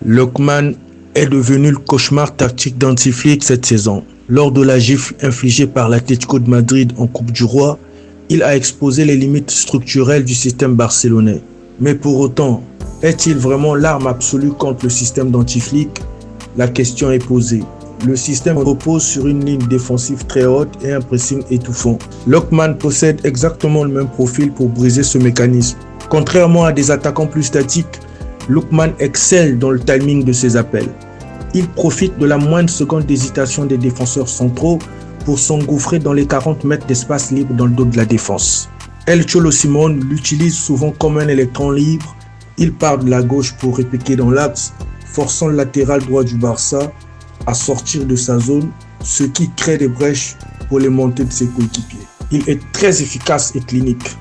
Lookman est devenu le cauchemar tactique d'Hansi Flick cette saison. Lors de la gifle infligée par l'Atlético de Madrid en Coupe du Roi, il a exposé les limites structurelles du système barcelonais. Mais pour autant, est-il vraiment l'arme absolue contre le système d'Hansi Flick? La question est posée. Le système repose sur une ligne défensive très haute et un pressing étouffant. Lookman possède exactement le même profil pour briser ce mécanisme. Contrairement à des attaquants plus statiques, Lookman excelle dans le timing de ses appels. Il profite de la moindre seconde d'hésitation des défenseurs centraux pour s'engouffrer dans les 40 mètres d'espace libre dans le dos de la défense. El Cholo Simeone l'utilise souvent comme un électron libre. Il part de la gauche pour répliquer dans l'axe, forçant le latéral droit du Barça à sortir de sa zone, ce qui crée des brèches pour les montées de ses coéquipiers. Il est très efficace et clinique.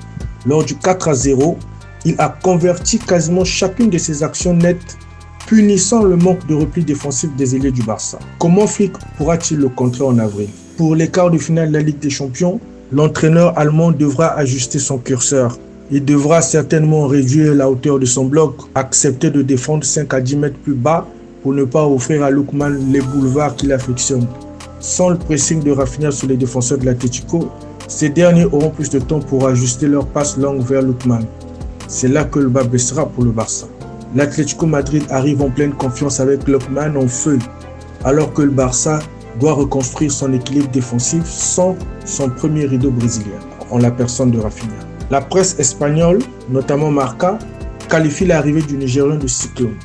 Lors du 4-0, il a converti quasiment chacune de ses actions nettes, punissant le manque de repli défensif des ailiers du Barça. Comment Flick pourra-t-il le contrer en avril? Pour les quarts de finale de la Ligue des Champions, l'entraîneur allemand devra ajuster son curseur. Il devra certainement réduire la hauteur de son bloc, accepter de défendre 5 à 10 mètres plus bas pour ne pas offrir à Lookman les boulevards qu'il affectionne. Sans le pressing de Rafinha sur les défenseurs de l'Atlético, ces derniers auront plus de temps pour ajuster leur passe longue vers Lookman. C'est là que le bas baissera pour le Barça. L'Atlético Madrid arrive en pleine confiance avec Lookman en feu, alors que le Barça doit reconstruire son équilibre défensif sans son premier rideau brésilien, en la personne de Rafinha. La presse espagnole, notamment Marca, qualifie l'arrivée du Nigérian de cyclone.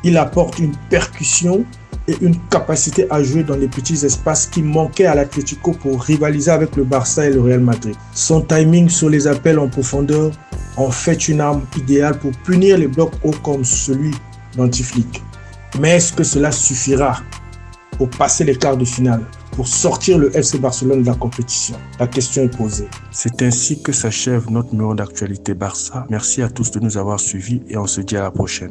Il apporte une percussion et une capacité à jouer dans les petits espaces qui manquaient à l'Atlético pour rivaliser avec le Barça et le Real Madrid. Son timing sur les appels en profondeur en fait une arme idéale pour punir les blocs hauts comme celui d'Hansi Flick. Mais est-ce que cela suffira pour passer les quarts de finale, pour sortir le FC Barcelone de la compétition? La question est posée. C'est ainsi que s'achève notre numéro d'actualité Barça. Merci à tous de nous avoir suivis et on se dit à la prochaine.